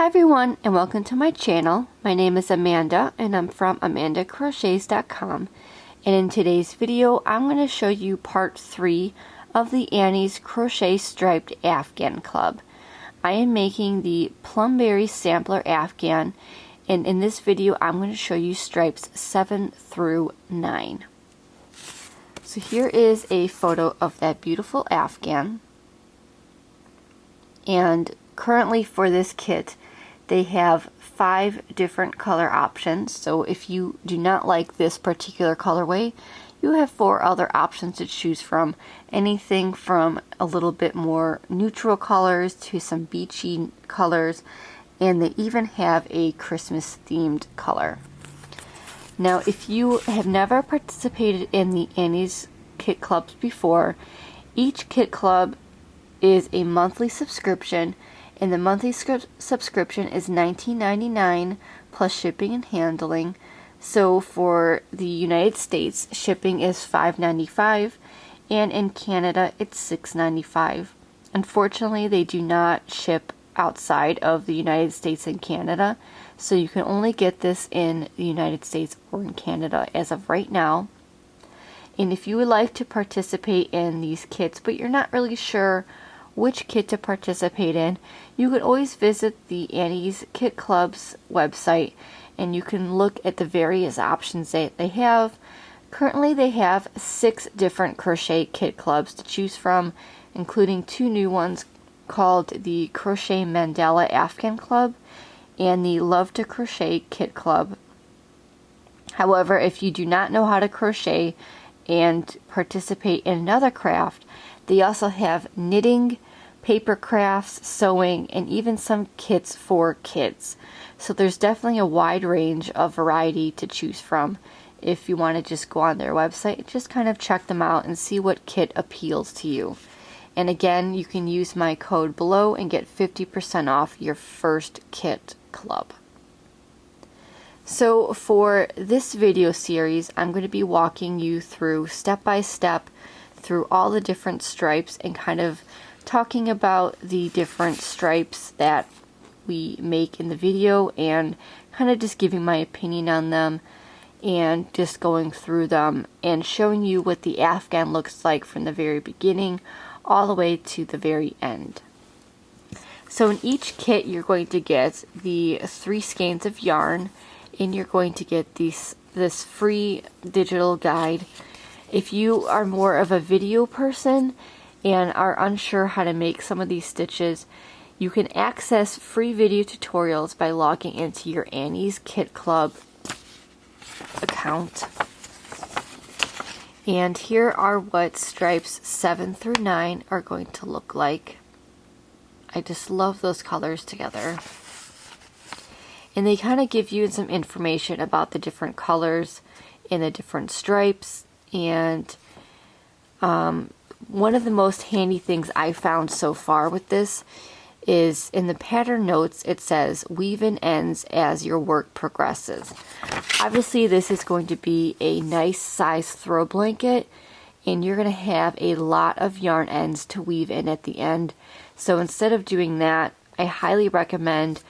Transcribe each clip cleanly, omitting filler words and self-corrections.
Hi everyone, and welcome to my channel. My name is Amanda and I'm from amandacrochets.com, and in today's video I'm going to show you part 3 of the Annie's Crochet Striped Afghan Club. I am making the Plumberry Sampler Afghan, and in this video I'm going to show you stripes 7 through 9. So here is a photo of that beautiful Afghan, and currently for this kit they have 5 different color options. So if you do not like this particular colorway, you have 4 other options to choose from. Anything from a little bit more neutral colors to some beachy colors, and they even have a Christmas themed color. Now if you have never participated in the Annie's kit clubs before, each kit club is a monthly subscription, and the monthly subscription is $19.99 plus shipping and handling. So for the United States, shipping is $5.95, and in Canada it's $6.95. Unfortunately, they do not ship outside of the United States and Canada, so you can only get this in the United States or in Canada as of right now. And if you would like to participate in these kits but you're not really sure which kit to participate in, you could always visit the Annie's Kit Club's website and you can look at the various options that they have. Currently they have 6 different crochet kit clubs to choose from, including 2 new ones called the Crochet Mandala Afghan Club and the Love to Crochet Kit Club. However, if you do not know how to crochet and participate in another craft, they also have knitting, paper crafts, sewing, and even some kits for kids. So there's definitely a wide range of variety to choose from. If you want to just go on their website, just kind of check them out and see what kit appeals to you. And again, you can use my code below and get 50% off your first kit club. So for this video series, I'm going to be walking you through step by step through all the different stripes and kind of talking about the different stripes that we make in the video and kind of just giving my opinion on them and just going through them and showing you what the Afghan looks like from the very beginning all the way to the very end. So in each kit you're going to get the 3 skeins of yarn, and you're going to get this free digital guide. If you are more of a video person and are unsure how to make some of these stitches, you can access free video tutorials by logging into your Annie's Kit Club account. And here are what stripes 7 through 9 are going to look like. I just love those colors together. And they kind of give you some information about the different colors and the different stripes. And one of the most handy things I found so far with this is in the pattern notes it says weave in ends as your work progresses. Obviously this is going to be a nice size throw blanket, and you're going to have a lot of yarn ends to weave in at the end. So instead of doing that, I highly recommend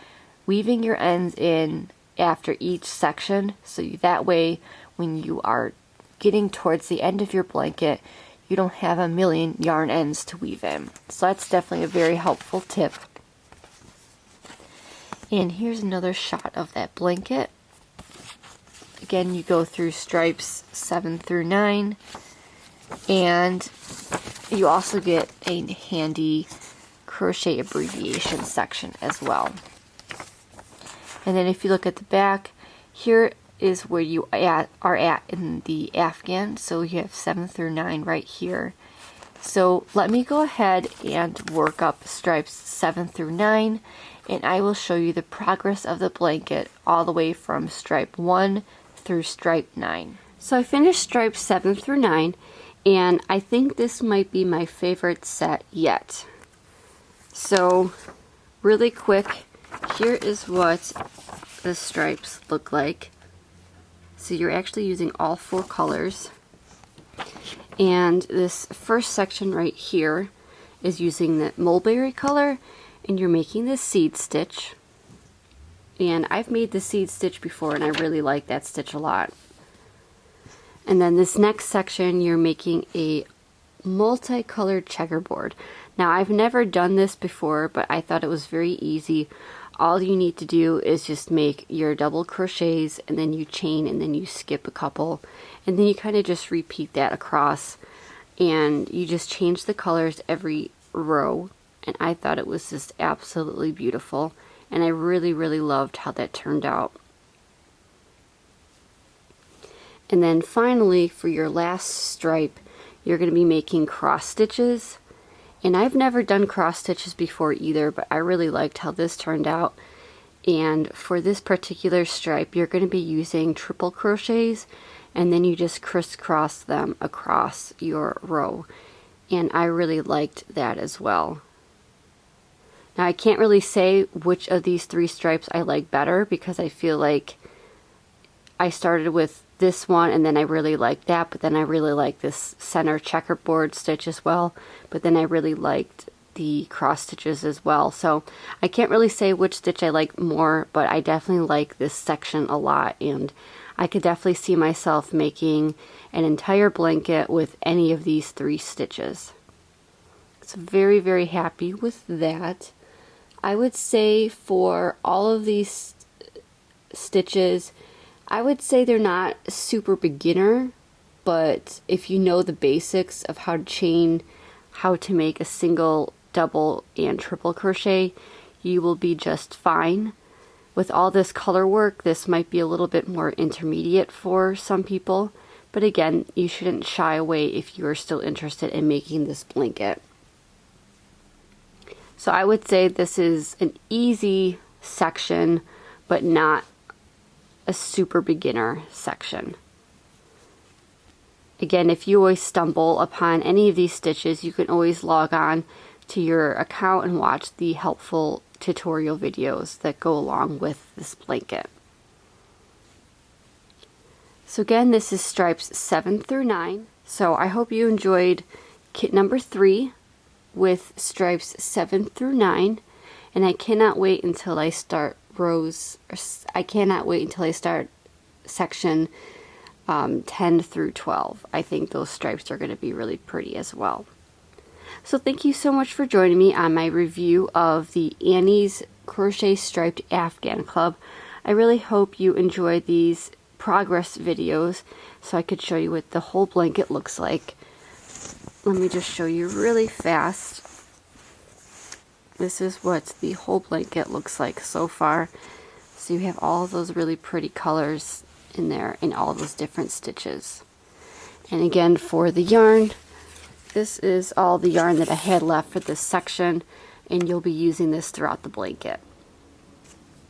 weaving your ends in after each section, so that way when you are getting towards the end of your blanket, you don't have a million yarn ends to weave in. So that's definitely a very helpful tip. And here's another shot of that blanket. Again, you go through stripes 7 through 9, and you also get a handy crochet abbreviation section as well. And then if you look at the back, here is where you are at in the Afghan. So you have 7 through 9 right here. So let me go ahead and work up stripes 7 through 9, and I will show you the progress of the blanket all the way from stripe 1 through stripe 9. So I finished stripes 7 through 9, and I think this might be my favorite set yet. So really quick, here is what the stripes look like. So you're actually using all 4 colors. And this first section right here is using the mulberry color, and you're making this seed stitch. And I've made the seed stitch before and I really like that stitch a lot. And then this next section, you're making a multicolored checkerboard. Now I've never done this before, but I thought it was very easy. All you need to do is just make your double crochets and then you chain and then you skip a couple and then you kind of just repeat that across and you just change the colors every row, and I thought it was just absolutely beautiful and I really loved how that turned out. And then finally for your last stripe, you're going to be making cross stitches. And I've never done cross stitches before either, but I really liked how this turned out. And for this particular stripe, you're going to be using triple crochets, and then you just crisscross them across your row. And I really liked that as well. Now I can't really say which of these three stripes I like better because I feel like I started with this one and then I really liked that, but then I really liked this center checkerboard stitch as well, but then I really liked the cross stitches as well. So I can't really say which stitch I like more, but I definitely like this section a lot, and I could definitely see myself making an entire blanket with any of these three stitches. So very happy with that. I would say for all of these stitches, I would say they're not super beginner, but if you know the basics of how to chain, how to make a single, double, and triple crochet, you will be just fine. With all this color work, this might be a little bit more intermediate for some people, but again, you shouldn't shy away if you are still interested in making this blanket. So I would say this is an easy section, but not a super beginner section. Again, if you always stumble upon any of these stitches, you can always log on to your account and watch the helpful tutorial videos that go along with this blanket. So again, this is stripes 7 through 9. So I hope you enjoyed kit number 3 with stripes 7 through 9, and I cannot wait until I start section 10 through 12. I think those stripes are going to be really pretty as well. So thank you so much for joining me on my review of the Annie's Crochet Striped Afghan Club. I really hope you enjoyed these progress videos so I could show you what the whole blanket looks like. Let me just show you really fast. This is what the whole blanket looks like so far. So you have all of those really pretty colors in there and all those different stitches. And again, for the yarn, this is all the yarn that I had left for this section, and you'll be using this throughout the blanket.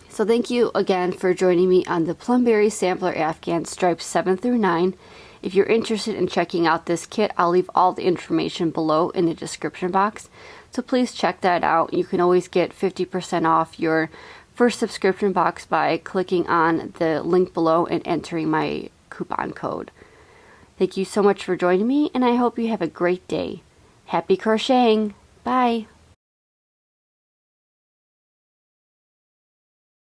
So thank you again for joining me on the Plumberry Sampler Afghan stripes 7 through 9. If you're interested in checking out this kit, I'll leave all the information below in the description box. So please check that out. You can always get 50% off your first subscription box by clicking on the link below and entering my coupon code. Thank you so much for joining me, and I hope you have a great day. Happy crocheting! Bye!